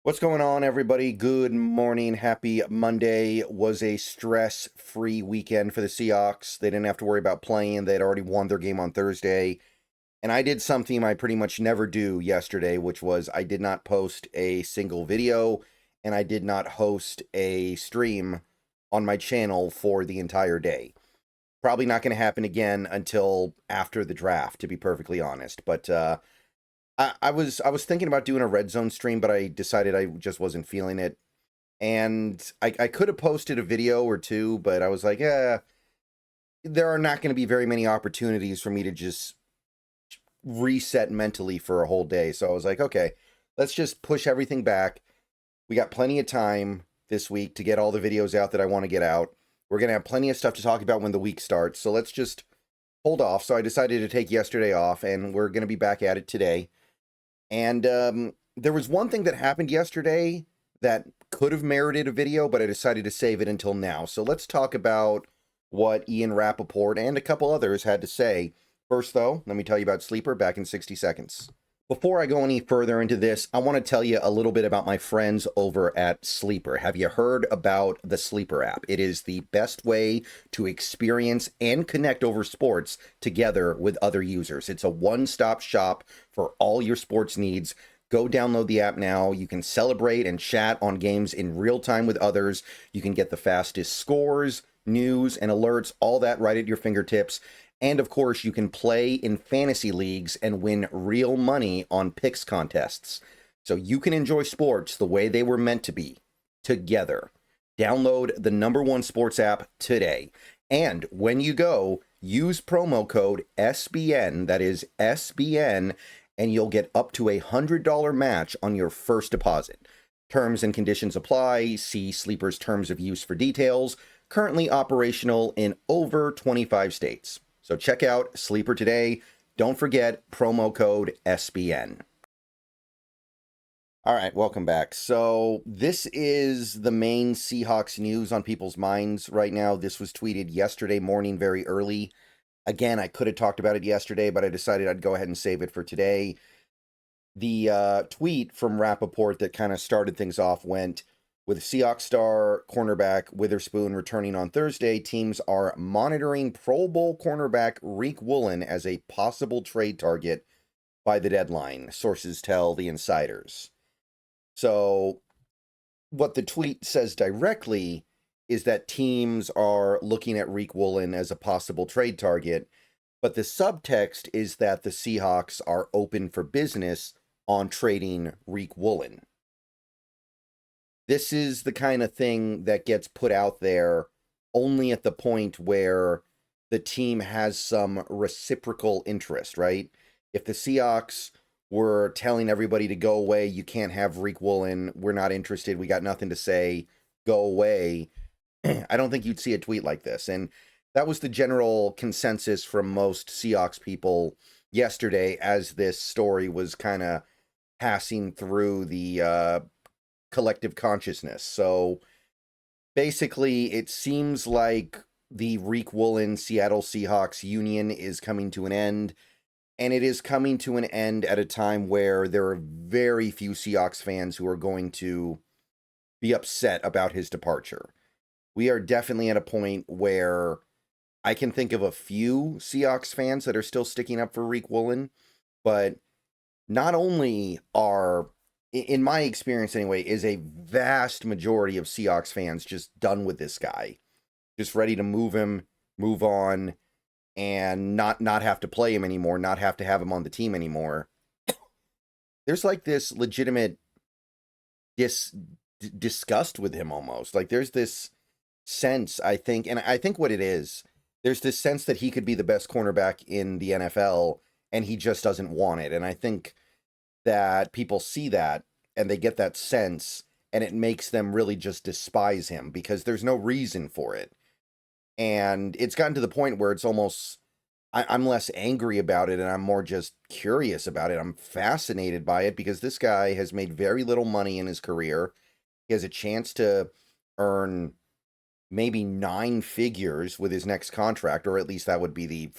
What's going on, everybody? Good morning. Happy Monday. Was a stress-free weekend for the Seahawks. They didn't have to worry about playing. They'd already won their game on Thursday. And I did something I pretty much never do yesterday, which was I did not post a single video, and I did not host a stream on my channel for the entire day. Probably not going to happen again until after the draft, to be perfectly honest. But I was thinking about doing a red zone stream, but I decided I just wasn't feeling it. And I could have posted a video or two, but I was like, yeah, there are not going to be very many opportunities for me to just reset mentally for a whole day. So I was like, okay, let's just push everything back. We got plenty of time this week to get all the videos out that I want to get out. We're going to have plenty of stuff to talk about when the week starts. So let's just hold off. So I decided to take yesterday off, and we're going to be back at it today. And there was one thing that happened yesterday that could have merited a video, but I decided to save it until now. So let's talk about what Ian Rappaport and a couple others had to say. First, though, let me tell you about Sleeper back in 60 seconds. Before I go any further into this, I want to tell you a little bit about my friends over at Sleeper. Have you heard about the Sleeper app? It is the best way to experience and connect over sports together with other users. It's a one-stop shop for all your sports needs. Go download the app now. You can celebrate and chat on games in real time with others. You can get the fastest scores, news, and alerts, all that right at your fingertips. And of course, you can play in fantasy leagues and win real money on picks contests. So you can enjoy sports the way they were meant to be, together. Download the #1 sports app today. And when you go, use promo code SBN, that is SBN, and you'll get up to $100 match on your first deposit. Terms and conditions apply. See Sleeper's terms of use for details. Currently operational in over 25 states. So check out Sleeper today. Don't forget promo code SBN. All right, welcome back. So this is the main Seahawks news on people's minds right now. This was tweeted yesterday morning very early. Again, I could have talked about it yesterday, but I decided I'd go ahead and save it for today. The tweet from Rappaport that kind of started things off went, with Seahawks star cornerback Witherspoon returning on Thursday, teams are monitoring Pro Bowl cornerback Riq Woolen as a possible trade target by the deadline, sources tell the insiders. So what the tweet says directly is that teams are looking at Riq Woolen as a possible trade target, but the subtext is that the Seahawks are open for business on trading Riq Woolen. This is the kind of thing that gets put out there only at the point where the team has some reciprocal interest, right? If the Seahawks were telling everybody to go away, you can't have Riq Woolen, we're not interested, we got nothing to say, go away, I don't think you'd see a tweet like this. And that was the general consensus from most Seahawks people yesterday as this story was kind of passing through the collective consciousness. So basically, it seems like the Riq Woolen Seattle Seahawks union is coming to an end, and it is coming to an end at a time where there are very few Seahawks fans who are going to be upset about his departure. We are definitely at a point where I can think of a few Seahawks fans that are still sticking up for Riq Woolen, but not only are, in my experience anyway, is a vast majority of Seahawks fans just done with this guy, just ready to move him, move on, and not have to play him anymore, not have to have him on the team anymore. There's like this legitimate disgust with him almost. Like there's this sense, I think, and I think what it is, there's this sense that he could be the best cornerback in the NFL, and he just doesn't want it. And I think that people see that and they get that sense, and it makes them really just despise him because there's no reason for it. And it's gotten to the point where it's almost, I'm less angry about it and I'm more just curious about it. I'm fascinated by it because this guy has made very little money in his career. He has a chance to earn maybe 9 figures with his next contract, or at least that would be the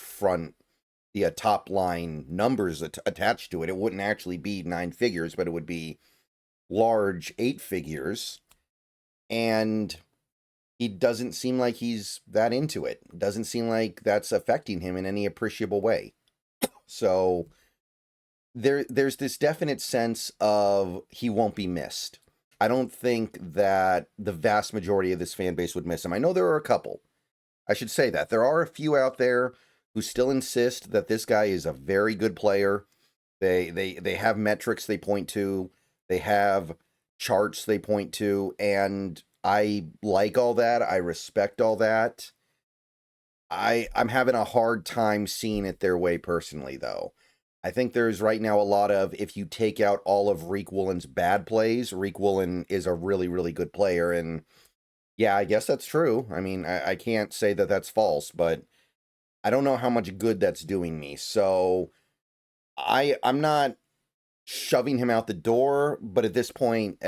top line numbers attached to it. It wouldn't actually be 9 figures, but it would be large eight figures, and he doesn't seem like he's that into it. Doesn't seem like that's affecting him in any appreciable way. So there's this definite sense of he won't be missed. I don't think that the vast majority of this fan base would miss him. I know there are a couple. I should say that. There are a few out there who still insist that this guy is a very good player. They have metrics they point to. They have charts they point to. And I like all that. I respect all that. I'm having a hard time seeing it their way personally, though. I think there's right now a lot of, if you take out all of Riq Woolen's bad plays, Riq Woolen is a really, really good player. And yeah, I guess that's true. I mean, I can't say that that's false, but I don't know how much good that's doing me. So I'm not shoving him out the door, but at this point,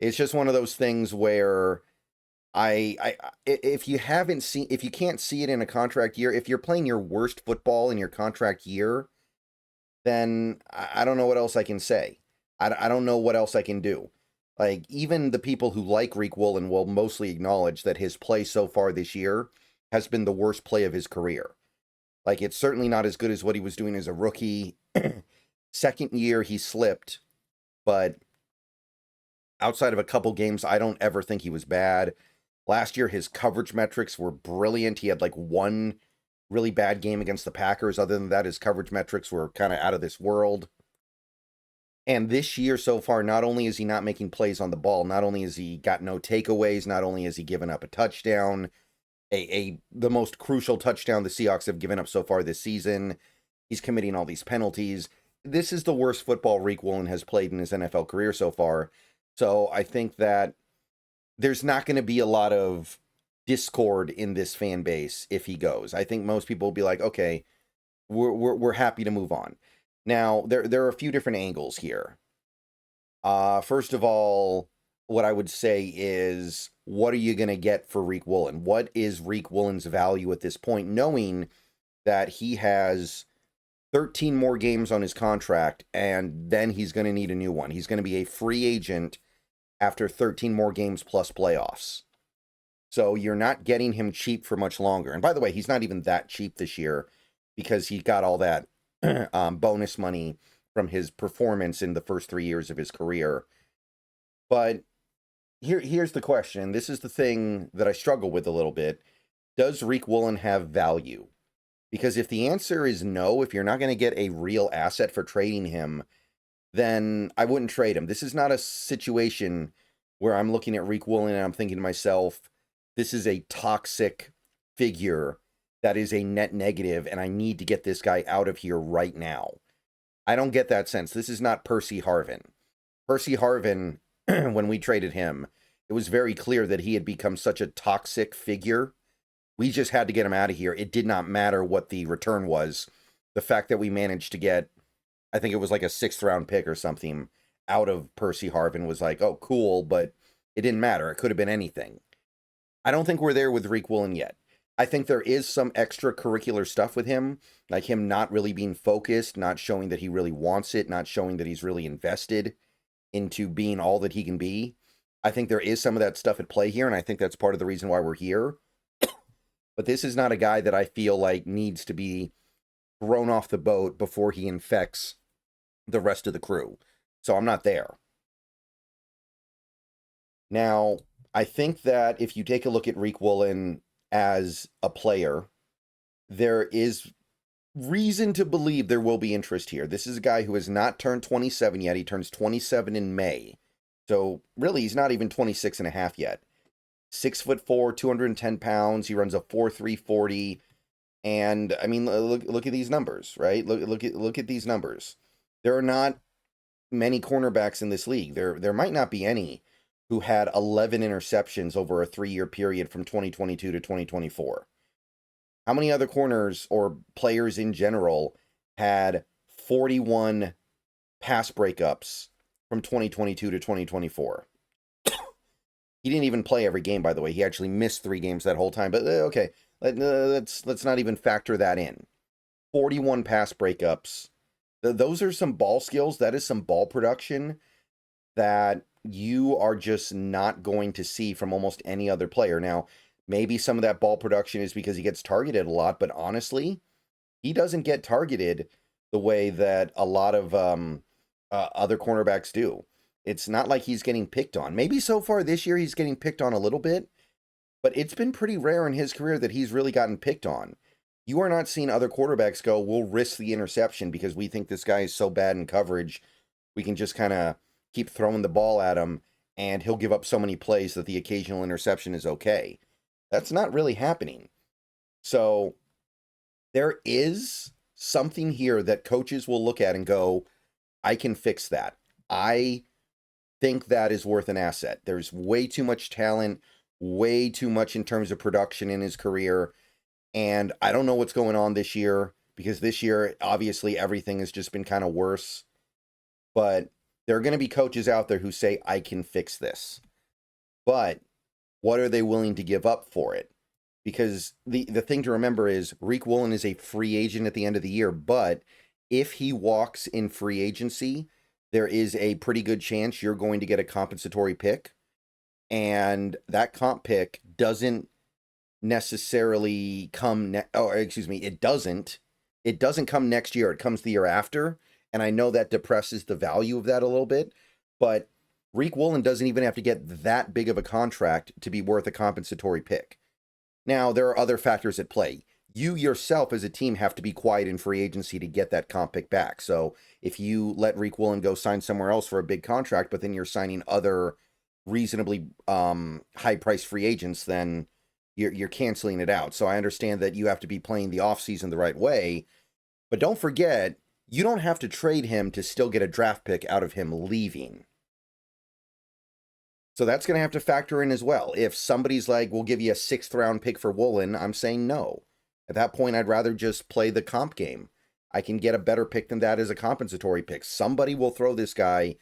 It's just one of those things where if you can't see it in a contract year, if you're playing your worst football in your contract year, then I don't know what else I can say. I don't know what else I can do. Like, even the people who like Riq Woolen will mostly acknowledge that his play so far this year has been the worst play of his career. Like, it's certainly not as good as what he was doing as a rookie. Second year, he slipped, but outside of a couple games, I don't ever think he was bad. Last year, his coverage metrics were brilliant. He had like one really bad game against the Packers. Other than that, his coverage metrics were kind of out of this world. And this year so far, not only is he not making plays on the ball, not only has he got no takeaways, not only has he given up a touchdown, the most crucial touchdown the Seahawks have given up so far this season, he's committing all these penalties. This is the worst football Riq Woolen has played in his NFL career so far. So I think that there's not going to be a lot of discord in this fan base if he goes. I think most people will be like, okay, we're happy to move on. Now, there are a few different angles here. First of all, what I would say is, what are you going to get for Riq Woolen? What is Riq Woolen's value at this point, knowing that he has 13 more games on his contract, and then he's going to need a new one. He's going to be a free agent after 13 more games plus playoffs. So you're not getting him cheap for much longer. And by the way, he's not even that cheap this year because he got all that bonus money from his performance in the first 3 years of his career. But here's the question. This is the thing that I struggle with a little bit. Does Riq Woolen have value? Because if the answer is no, if you're not going to get a real asset for trading him, then I wouldn't trade him. This is not a situation where I'm looking at Riq Woolen and I'm thinking to myself, this is a toxic figure that is a net negative, and I need to get this guy out of here right now. I don't get that sense. This is not Percy Harvin. Percy Harvin, when we traded him, it was very clear that he had become such a toxic figure. We just had to get him out of here. It did not matter what the return was. The fact that we managed to get, I think it was like a 6th round pick or something, out of Percy Harvin was like, oh, cool, but it didn't matter. It could have been anything. I don't think we're there with Riq Woolen yet. I think there is some extracurricular stuff with him, like him not really being focused, not showing that he really wants it, not showing that he's really invested into being all that he can be. I think there is some of that stuff at play here, and I think that's part of the reason why we're here. But this is not a guy that I feel like needs to be thrown off the boat before he infects the rest of the crew. So I'm not there. Now, I think that if you take a look at Riq Woolen as a player, there is reason to believe there will be interest here. This is a guy who has not turned 27 yet. He turns 27 in May. So really, he's not even 26 and a half yet. 6'4", 210 pounds. He runs a 4.3 40. And I mean, look at these numbers, right? Look at these numbers. There are not many cornerbacks in this league. There might not be any who had 11 interceptions over a 3-year period from 2022 to 2024. How many other corners or players in general had 41 pass breakups from 2022 to 2024? He didn't even play every game, by the way. He actually missed 3 games that whole time. But okay, let's not even factor that in. 41 pass breakups Those are some ball skills. That is some ball production that you are just not going to see from almost any other player. Now, maybe some of that ball production is because he gets targeted a lot, but honestly, he doesn't get targeted the way that a lot of other cornerbacks do. It's not like he's getting picked on. Maybe so far this year he's getting picked on a little bit, but it's been pretty rare in his career that he's really gotten picked on. You are not seeing other quarterbacks go, we'll risk the interception because we think this guy is so bad in coverage. We can just kind of keep throwing the ball at him and he'll give up so many plays that the occasional interception is okay. That's not really happening. So there is something here that coaches will look at and go, I can fix that. I think that is worth an asset. There's way too much talent, way too much in terms of production in his career. And I don't know what's going on this year, because this year, obviously, everything has just been kind of worse. But there are going to be coaches out there who say, I can fix this. But what are they willing to give up for it? Because the thing to remember is Riq Woolen is a free agent at the end of the year. But if he walks in free agency, there is a pretty good chance you're going to get a compensatory pick. And that comp pick doesn't necessarily come it doesn't come next year. It comes the year after, and I know that depresses the value of that a little bit, but Riq Woolen doesn't even have to get that big of a contract to be worth a compensatory pick. Now, there are other factors at play. You yourself as a team have to be quiet in free agency to get that comp pick back. So if you let Riq Woolen go sign somewhere else for a big contract, but then you're signing other reasonably high-priced free agents, then you're canceling it out. So I understand that you have to be playing the offseason the right way, but don't forget, you don't have to trade him to still get a draft pick out of him leaving. So that's going to have to factor in as well. If somebody's like, we'll give you a 6th round pick for Woolen, I'm saying no. At that point, I'd rather just play the comp game. I can get a better pick than that as a compensatory pick. Somebody will throw this guy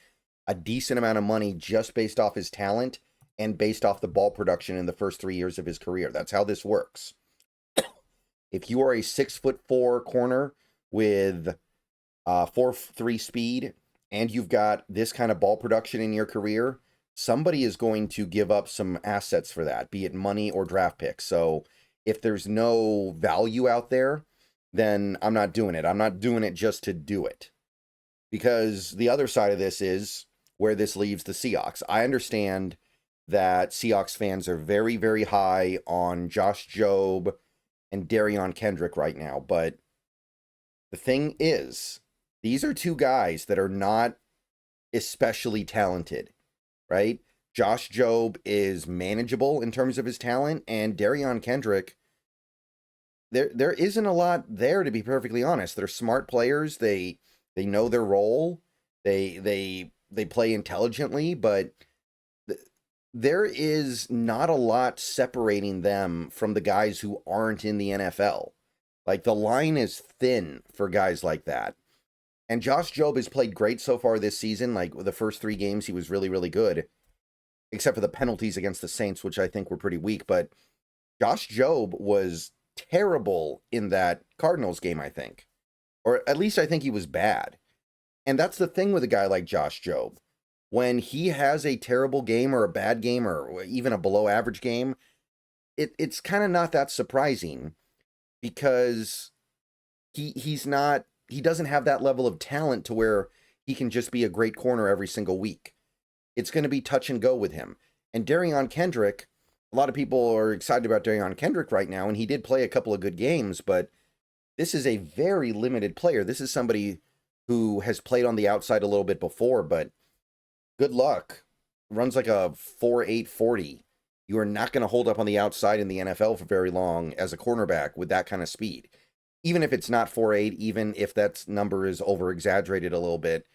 a decent amount of money just based off his talent and based off the ball production in the first 3 years of his career. That's how this works. If you are a 6'4" corner with 4.3 speed and you've got this kind of ball production in your career, somebody is going to give up some assets for that, be it money or draft picks. So if there's no value out there, then I'm not doing it. I'm not doing it just to do it. Because the other side of this is where this leaves the Seahawks. I understand that Seahawks fans are very, very high on Josh Jobe and Darion Kendrick right now. But the thing is, these are two guys that are not especially talented, right? Josh Jobe is manageable in terms of his talent, and Darion Kendrick, there isn't a lot there, to be perfectly honest. They're smart players. They know their role. They play intelligently, but there is not a lot separating them from the guys who aren't in the NFL. Like, the line is thin for guys like that. And Josh Jobe has played great so far this season. Like, the first 3 games, he was really, really good. Except for the penalties against the Saints, which I think were pretty weak. But Josh Jobe was terrible in that Cardinals game, I think. Or at least I think he was bad. And that's the thing with a guy like Josh Jobe. When he has a terrible game or a bad game or even a below average game, it's kind of not that surprising, because he doesn't have that level of talent to where he can just be a great corner every single week. It's going to be touch and go with him. And Darion Kendrick, a lot of people are excited about Darion Kendrick right now, and he did play a couple of good games, but this is a very limited player. This is somebody who has played on the outside a little bit before, but good luck. Runs like a 4.8 40. You are not going to hold up on the outside in the NFL for very long as a cornerback with that kind of speed. Even if it's not 4.8, even if that number is over-exaggerated a little bit,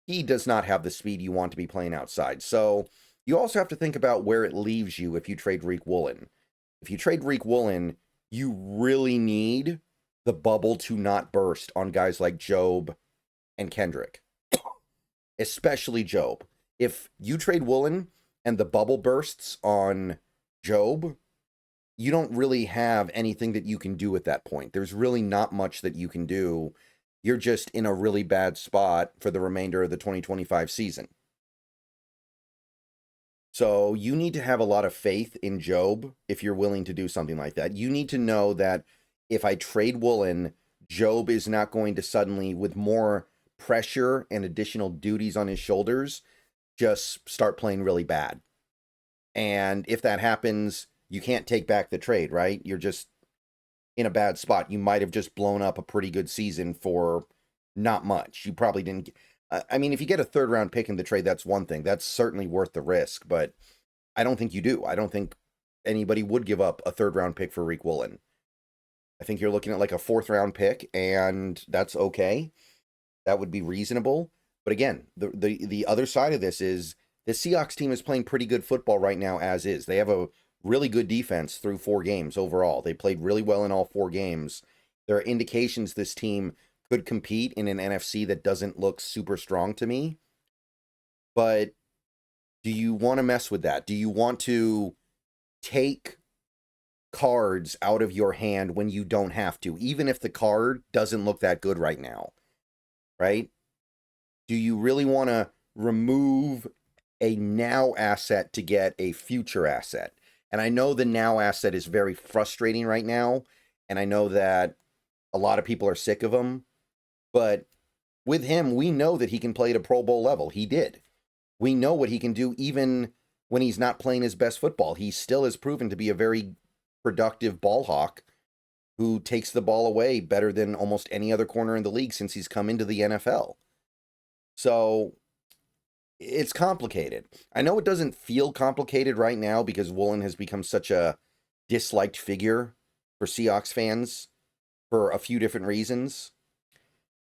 he does not have the speed you want to be playing outside. So you also have to think about where it leaves you if you trade Riq Woolen. If you trade Riq Woolen, you really need the bubble to not burst on guys like Jobe and Kendrick. Especially Jobe. If you trade Woolen and the bubble bursts on Jobe, you don't really have anything that you can do at that point. There's really not much that you can do you're just in a really bad spot for the remainder of the 2025 season. So you need to have a lot of faith in Job if you're willing to do something like that. You need to know that if I trade Woolen, Job is not going to suddenly, with more pressure and additional duties on his shoulders, just start playing really bad. And if that happens, you can't take back the trade, right? You're just in a bad spot. You might have just blown up a pretty good season for not much. You probably didn't. I mean, if you get a third round pick in the trade, that's one thing. That's certainly worth the risk, but I don't think you do. I don't think anybody would give up a third round pick for Riq Woolen. I think you're looking at like a fourth round pick, and that's okay. That would be reasonable. But again, the other side of this is the Seahawks team is playing pretty good football right now as is. They have a really good defense through 4 games overall. They played really well in all 4 games. There are indications this team could compete in an NFC that doesn't look super strong to me. But do you want to mess with that? Do you want to take cards out of your hand when you don't have to, even if the card doesn't look that good right now, right? Do you really want to remove a now asset to get a future asset? And I know the now asset is very frustrating right now, and I know that a lot of people are sick of him, but with him, we know that he can play at a Pro Bowl level. He did. We know what he can do even when he's not playing his best football. He still has proven to be a very productive ball hawk who takes the ball away better than almost any other corner in the league since he's come into the NFL. So it's complicated. I know it doesn't feel complicated right now because Woolen has become such a disliked figure for Seahawks fans for a few different reasons.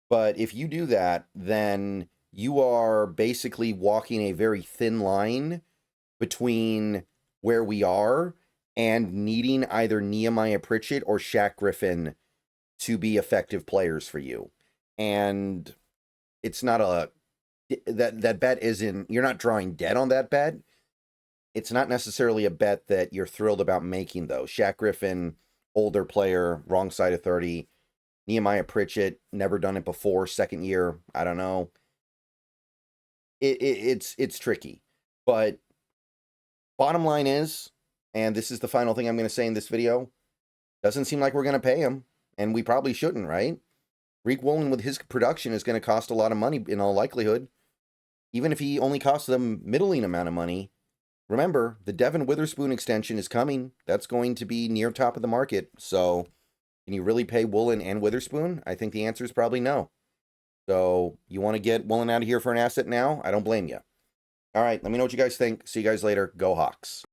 But if you do that, then you are basically walking a very thin line between where we are and needing either Nehemiah Pritchett or Shaq Griffin to be effective players for you. And it's not that bet isn't, you're not drawing dead on that bet. It's not necessarily a bet that you're thrilled about making, though. Shaq Griffin, older player, wrong side of 30. Nehemiah Pritchett, never done it before, second year, I don't know. It's tricky. But bottom line is, and this is the final thing I'm going to say in this video, doesn't seem like we're going to pay him, and we probably shouldn't, right? Riq Woolen with his production is going to cost a lot of money in all likelihood. Even if he only costs them middling amount of money, remember, the Devin Witherspoon extension is coming. That's going to be near top of the market. So can you really pay Woolen and Witherspoon? I think the answer is probably no. So you want to get Woolen out of here for an asset now? I don't blame you. All right, let me know what you guys think. See you guys later. Go Hawks.